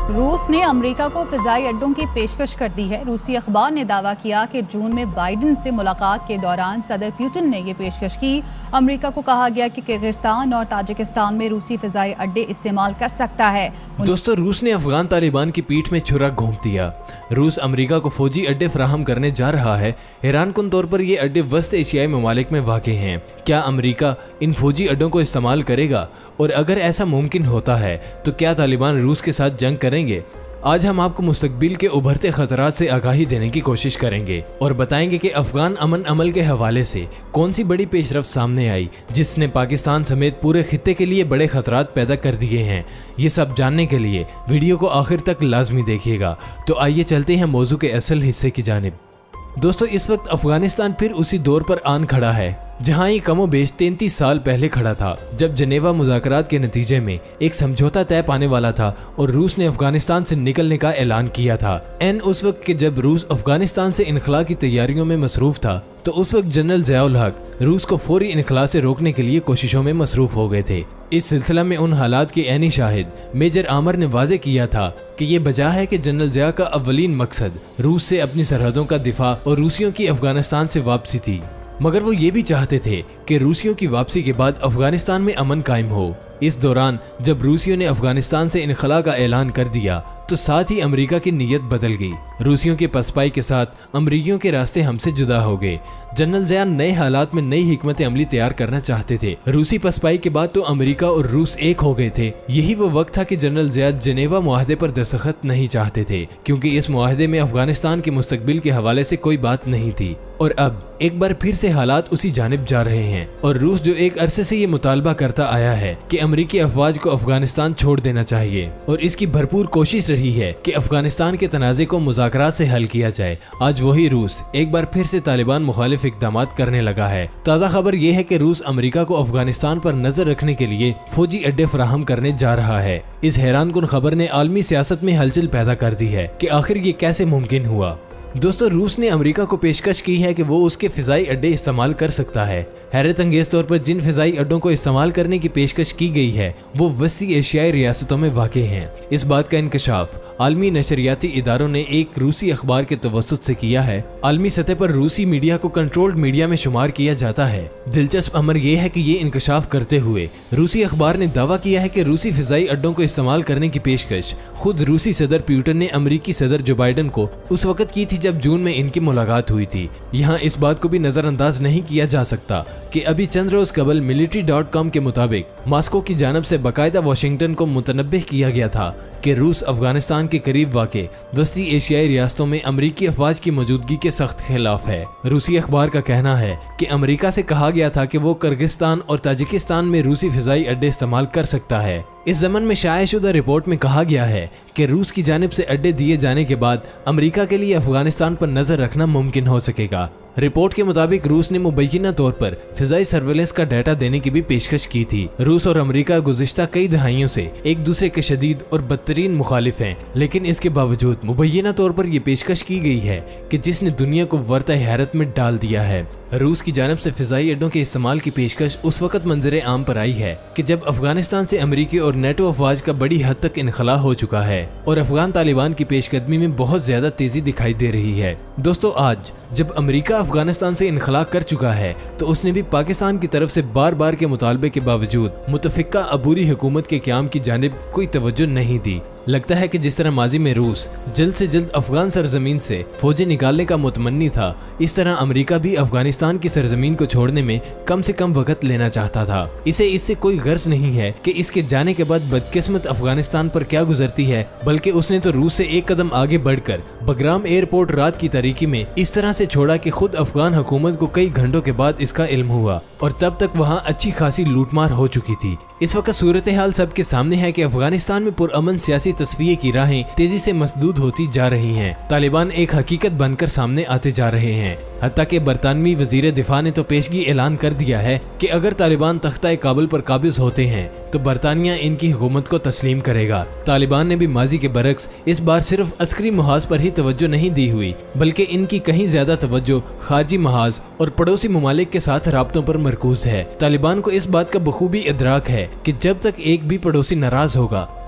روس نے امریکہ کو فضائی اڈوں کی پیشکش کر دی ہے۔ روسی اخبار نے دعویٰ کیا کہ جون میں بائیڈن سے ملاقات کے دوران صدر پوٹن نے یہ پیشکش کی۔ امریکہ کو کہا گیا کہ کرغزستان اور تاجکستان میں روسی فضائی اڈے استعمال کر سکتا ہے۔ دوستو، روس نے افغان طالبان کی پیٹھ میں چھرا گھونپ دیا۔ روس امریکہ کو فوجی اڈے فراہم کرنے جا رہا ہے۔ حیران کن طور پر یہ اڈے وسط ایشیائی ممالک میں واقع ہیں۔ کیا امریکہ ان فوجی اڈوں کو استعمال کرے گا؟ اور اگر ایسا ممکن ہوتا ہے تو کیا طالبان روس کے ساتھ جنگ کریں گے؟ آج ہم آپ کو مستقبل کے ابھرتے خطرات سے آگاہی دینے کی کوشش کریں گے اور بتائیں گے کہ افغان امن عمل کے حوالے سے کون سی بڑی پیش رفت سامنے آئی جس نے پاکستان سمیت پورے خطے کے لیے بڑے خطرات پیدا کر دیے ہیں۔ یہ سب جاننے کے لیے ویڈیو کو آخر تک لازمی دیکھیے گا۔ تو آئیے چلتے ہیں موضوع کے اصل حصے کی جانب۔ دوستو، اس وقت افغانستان پھر اسی دور پر آن کھڑا ہے جہاں یہ کم و بیش 33 سال پہلے کھڑا تھا، جب جنیوا مذاکرات کے نتیجے میں ایک سمجھوتا طے پانے والا تھا اور روس نے افغانستان سے نکلنے کا اعلان کیا تھا۔ اس وقت کہ جب روس افغانستان سے انخلاء کی تیاریوں میں مصروف تھا تو اس وقت جنرل ضیاء الحق روس کو فوری انخلاء سے روکنے کے لیے کوششوں میں مصروف ہو گئے تھے۔ اس سلسلہ میں ان حالات کے عینی شاہد میجر عامر نے واضح کیا تھا کہ یہ بجا ہے کہ جنرل ضیاء کا اولین مقصد روس سے اپنی سرحدوں کا دفاع اور روسیوں کی افغانستان سے واپسی تھی، مگر وہ یہ بھی چاہتے تھے کہ روسیوں کی واپسی کے بعد افغانستان میں امن قائم ہو۔ اس دوران جب روسیوں نے افغانستان سے انخلاء کا اعلان کر دیا تو ساتھ ہی امریکہ کی نیت بدل گئی۔ روسیوں کے پسپائی کے ساتھ امریکیوں کے راستے ہم سے جدا ہو گئے۔ جنرل ضیاء نئے حالات میں نئی حکمت عملی تیار کرنا چاہتے تھے۔ روسی پسپائی کے بعد تو امریکہ اور روس ایک ہو گئے تھے۔ یہی وہ وقت تھا کہ جنرل ضیاء جنیوا معاہدے پر دستخط نہیں چاہتے تھے، کیونکہ اس معاہدے میں افغانستان کے مستقبل کے حوالے سے کوئی بات نہیں تھی۔ اور اب ایک بار پھر سے حالات اسی جانب جا رہے ہیں، اور روس جو ایک عرصے سے یہ مطالبہ کرتا آیا ہے کہ امریکی افواج کو افغانستان چھوڑ دینا چاہیے اور اس کی بھرپور کوشش رہی ہے کہ افغانستان کے تنازع کو مذاکرات سے حل کیا جائے، آج وہی روس ایک بار پھر سے طالبان مخالف اقدامات کرنے لگا ہے۔ تازہ خبر یہ ہے کہ روس امریکہ کو افغانستان پر نظر رکھنے کے لیے فوجی اڈے فراہم کرنے جا رہا ہے۔ اس حیران کن خبر نے عالمی سیاست میں ہلچل پیدا کر دی ہے کہ آخر یہ کیسے ممکن ہوا۔ دوستو، روس نے امریکہ کو پیشکش کی ہے کہ وہ اس کے فضائی اڈے استعمال کر سکتا ہے۔ حیرت انگیز طور پر جن فضائی اڈوں کو استعمال کرنے کی پیشکش کی گئی ہے وہ وسطی ایشیائی ریاستوں میں واقع ہیں۔ اس بات کا انکشاف عالمی نشریاتی اداروں نے ایک روسی اخبار کے توسط سے کیا ہے۔ عالمی سطح پر روسی میڈیا کو کنٹرولڈ میڈیا میں شمار کیا جاتا ہے۔ دلچسپ امر یہ ہے کہ یہ انکشاف کرتے ہوئے روسی اخبار نے دعویٰ کیا ہے کہ روسی فضائی اڈوں کو استعمال کرنے کی پیشکش خود روسی صدر پوٹن نے امریکی صدر جو بائیڈن کو اس وقت کی تھی جب جون میں ان کی ملاقات ہوئی تھی۔ یہاں اس بات کو بھی نظر انداز نہیں کیا جا سکتا کہ ابھی چند روز قبل military.com کے مطابق ماسکو کی جانب سے باقاعدہ واشنگٹن کو متنبہ کیا گیا تھا کہ روس افغانستان کے قریب واقع وسطی ایشیائی ریاستوں میں امریکی افواج کی موجودگی کے سخت خلاف ہے۔ روسی اخبار کا کہنا ہے کہ امریکہ سے کہا گیا تھا کہ وہ کرغزستان اور تاجکستان میں روسی فضائی اڈے استعمال کر سکتا ہے۔ اس ضمن میں شائع شدہ رپورٹ میں کہا گیا ہے کہ روس کی جانب سے اڈے دیے جانے کے بعد امریکہ کے لیے افغانستان پر نظر رکھنا ممکن ہو سکے گا۔ رپورٹ کے مطابق روس نے مبینہ طور پر فضائی سرویلنس کا ڈیٹا دینے کی بھی پیشکش کی تھی۔ روس اور امریکہ گزشتہ کئی دہائیوں سے ایک دوسرے کے شدید اور بدترین مخالف ہیں، لیکن اس کے باوجود مبینہ طور پر یہ پیشکش کی گئی ہے کہ جس نے دنیا کو ورطہ حیرت میں ڈال دیا ہے۔ روس کی جانب سے فضائی اڈوں کے استعمال کی پیشکش اس وقت منظر عام پر آئی ہے کہ جب افغانستان سے امریکی اور نیٹو افواج کا بڑی حد تک انخلاء ہو چکا ہے اور افغان طالبان کی پیش قدمی میں بہت زیادہ تیزی دکھائی دے رہی ہے۔ دوستو، آج جب امریکہ افغانستان سے انخلاء کر چکا ہے تو اس نے بھی پاکستان کی طرف سے بار بار کے مطالبے کے باوجود متفقہ عبوری حکومت کے قیام کی جانب کوئی توجہ نہیں دی۔ لگتا ہے کہ جس طرح ماضی میں روس جلد سے جلد افغان سرزمین سے فوجیں نکالنے کا متمنی تھا، اس طرح امریکہ بھی افغانستان کی سرزمین کو چھوڑنے میں کم سے کم وقت لینا چاہتا تھا۔ اسے اس سے کوئی غرض نہیں ہے کہ اس کے جانے کے بعد بدقسمت افغانستان پر کیا گزرتی ہے، بلکہ اس نے تو روس سے ایک قدم آگے بڑھ کر بگرام ایئرپورٹ رات کی تاریکی میں اس طرح سے چھوڑا کہ خود افغان حکومت کو کئی گھنٹوں کے بعد اس کا علم ہوا، اور تب تک وہاں اچھی خاصی لوٹ مار ہو چکی تھی۔ اس وقت صورتحال سب کے سامنے ہے کہ افغانستان میں پرامن سیاسی تصفیے کی راہیں تیزی سے مسدود ہوتی جا رہی ہیں۔ طالبان ایک حقیقت بن کر سامنے آتے جا رہے ہیں۔ حتیٰ کہ برطانوی وزیر دفاع نے تو پیشگی اعلان کر دیا ہے کہ اگر طالبان تختہ کابل پر قابض ہوتے ہیں تو برطانیہ ان کی حکومت کو تسلیم کرے گا۔ طالبان نے بھی ماضی کے برعکس اس بار صرف عسکری محاذ پر ہی توجہ نہیں دی ہوئی، بلکہ ان کی کہیں زیادہ توجہ خارجی محاذ اور پڑوسی ممالک کے ساتھ رابطوں پر مرکوز ہے۔ طالبان کو اس بات کا بخوبی ادراک ہے کہ جب تک ایک بھی پڑوسی ناراض ہوگا